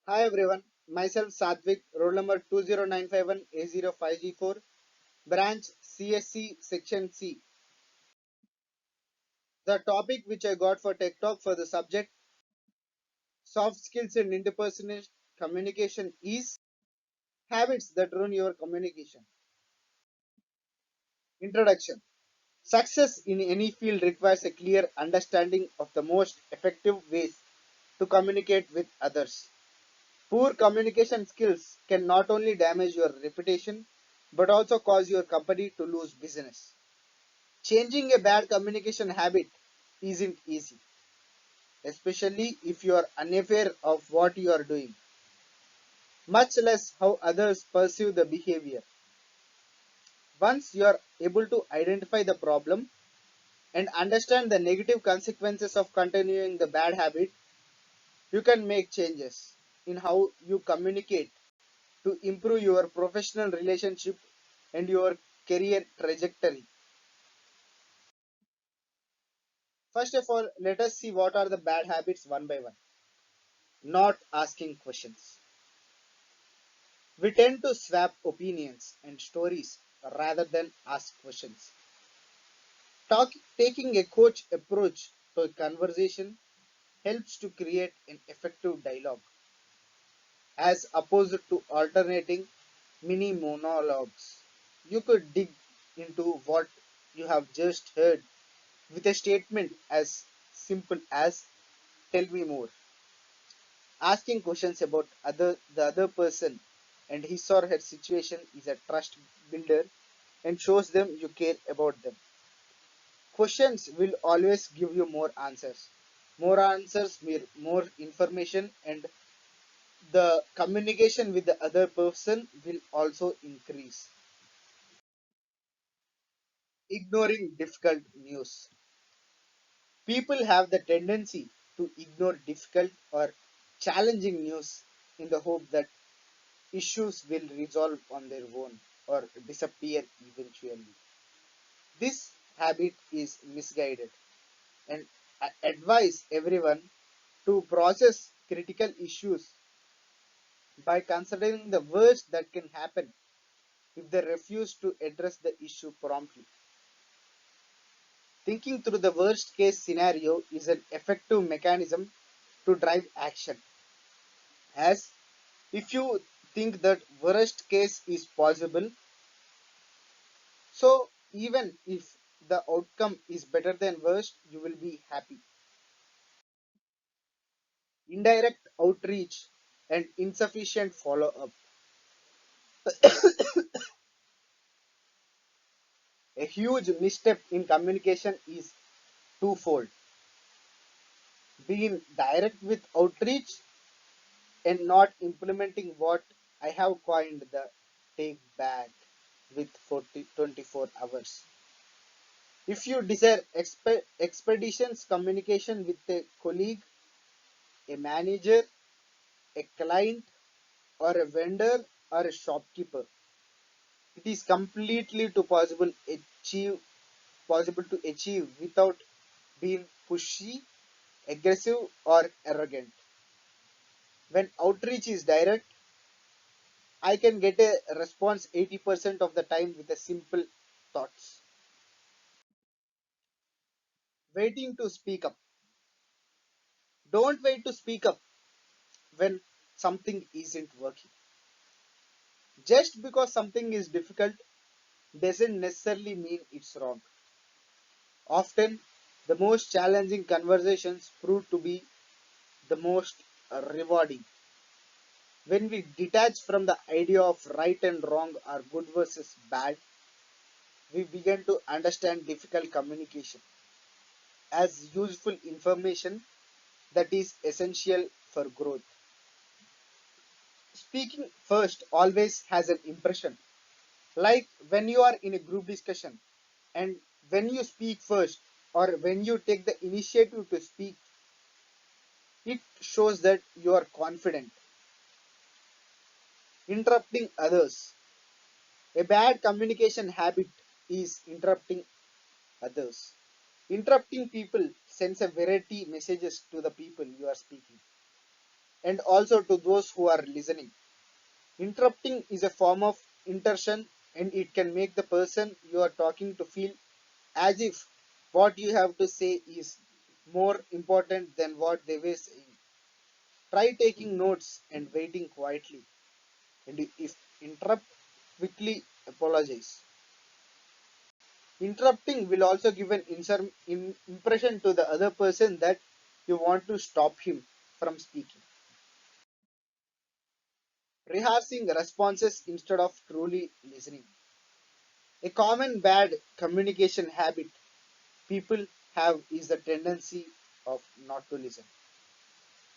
Hi everyone, myself Sadvik, roll number 20951A05G4, branch CSC section C. The topic which I got for Tech Talk for the subject soft skills and interpersonal communication is habits that ruin your communication. Introduction. Success in any field requires a clear understanding of the most effective ways to communicate with others. Poor communication skills can not only damage your reputation but also cause your company to lose business. Changing a bad communication habit isn't easy, especially if you are unaware of what you are doing, much less how others perceive the behavior. Once you are able to identify the problem and understand the negative consequences of continuing the bad habit, you can make changes in how you communicate to improve your professional relationship and your career trajectory. First of all, let us see what are the bad habits one by one. Not asking questions. We tend to swap opinions and stories rather than ask questions. Taking a coach approach to a conversation helps to create an effective dialogue, as opposed to alternating mini monologues. You could dig into what you have just heard with a statement as simple as "Tell me more." Asking questions about the other person and his or her situation is a trust builder and shows them you care about them. Questions will always give you more answers. More answers mean more information, and the communication with the other person will also increase. Ignoring difficult news. People have the tendency to ignore difficult or challenging news in the hope that issues will resolve on their own or disappear eventually. This habit is misguided, and I advise everyone to process critical issues by considering the worst that can happen if they refuse to address the issue promptly. Thinking through the worst case scenario is an effective mechanism to drive action, as if you think that worst case is possible, so even if the outcome is better than worst, you will be happy. Indirect outreach and insufficient follow up. A huge misstep in communication is twofold: being direct with outreach and not implementing what I have coined the take back with 24 hours. If you desire expeditions communication with a colleague, a manager, a client, or a vendor or a shopkeeper, it is completely possible to achieve without being pushy, aggressive, or arrogant. When outreach is direct, I can get a response 80% of the time with a simple thoughts. Waiting to speak up. Don't wait to speak up when something isn't working. Just because something is difficult doesn't necessarily mean it's wrong. Often, the most challenging conversations prove to be the most rewarding. When we detach from the idea of right and wrong or good versus bad, we begin to understand difficult communication as useful information that is essential for growth. Speaking first always has an impression. Like when you are in a group discussion and when you speak first or when you take the initiative to speak, it shows that you are confident. Interrupting others. A bad communication habit is interrupting others. Interrupting people sends a variety messages to the people you are speaking. and also to those who are listening. Interrupting is a form of intrusion, and it can make the person you are talking to feel as if what you have to say is more important than what they were saying. Try taking notes and waiting quietly, and if interrupt, quickly apologize. Interrupting will also give an impression to the other person that you want to stop him from speaking. Rehearsing responses instead of truly listening. A common bad communication habit people have is the tendency of not to listen.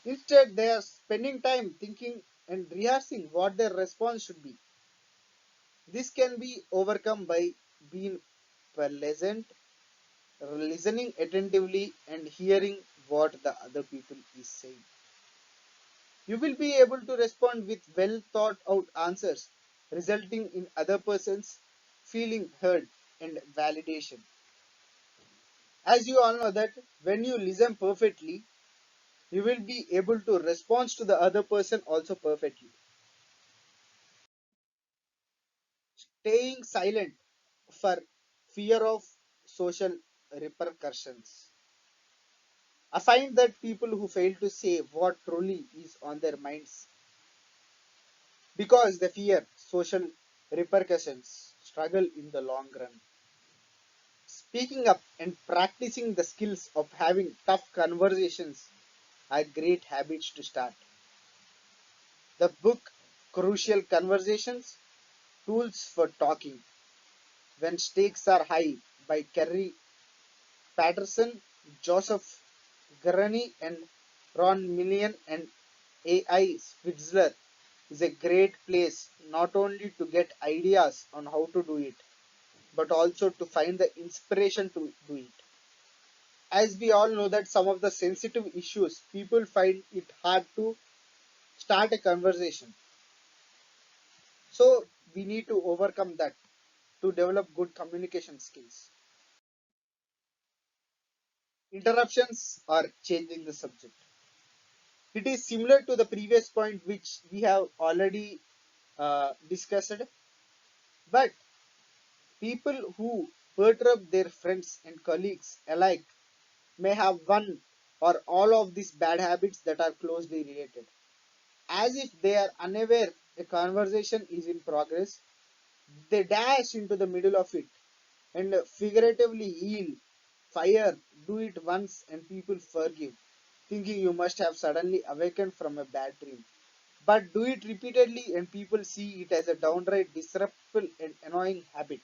Instead, they are spending time thinking and rehearsing what their response should be. This can be overcome by being pleasant, listening attentively, and hearing what the other people is saying. You will be able to respond with well thought out answers, resulting in other persons feeling heard and validation. As you all know that when you listen perfectly, you will be able to respond to the other person also perfectly. Staying silent for fear of social repercussions. I find that people who fail to say what truly is on their minds because they fear social repercussions struggle in the long run. Speaking up and practicing the skills of having tough conversations are great habits to start. The book Crucial Conversations Tools for Talking When Stakes Are High by Kerry Patterson, Joseph Gurney, and Ron Millian and AI Switzler is a great place not only to get ideas on how to do it, but also to find the inspiration to do it. As we all know that some of the sensitive issues, people find it hard to start a conversation. So we need to overcome that to develop good communication skills. Interruptions are changing the subject. It is similar to the previous point which we have already discussed, but people who perturb their friends and colleagues alike may have one or all of these bad habits that are closely related. As if they are unaware a conversation is in progress, they dash into the middle of it and figuratively yell, fire, do it once and people forgive, thinking you must have suddenly awakened from a bad dream. But do it repeatedly and people see it as a downright disruptive and annoying habit.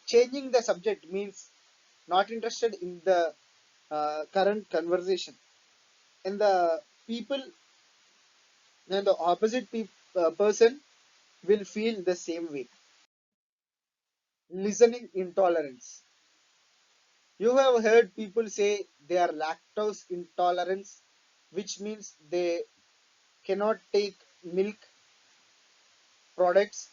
Changing the subject means not interested in the current conversation. And the people and the opposite person will feel the same way. Listening intolerance. You have heard people say they are lactose intolerance, which means they cannot take milk products.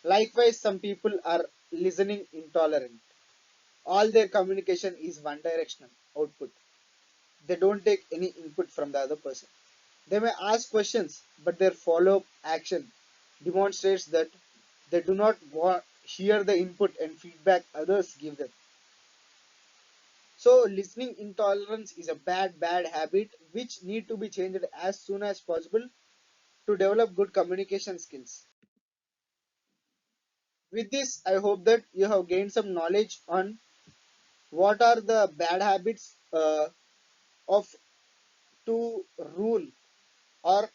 Likewise, some people are listening intolerant. All their communication is one directional output. They don't take any input from the other person. They may ask questions, but their follow up action demonstrates that they do not hear the input and feedback others give them. So, listening intolerance is a bad habit which need to be changed as soon as possible to develop good communication skills. With this, I hope that you have gained some knowledge on what are the bad habits of to rule or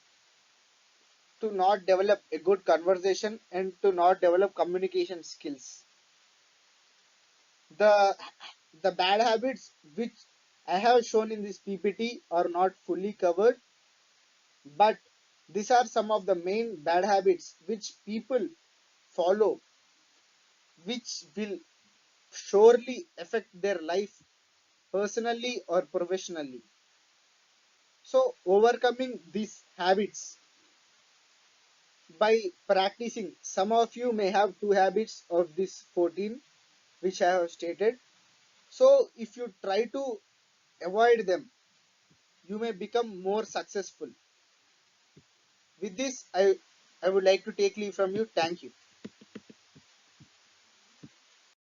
to not develop a good conversation and to not develop communication skills. The the bad habits which I have shown in this PPT are not fully covered, but these are some of the main bad habits which people follow, which will surely affect their life personally or professionally. So, overcoming these habits by practicing, some of you may have two habits of this 14 which I have stated. So, if you try to avoid them, you may become more successful. With this, I would like to take leave from you. Thank you.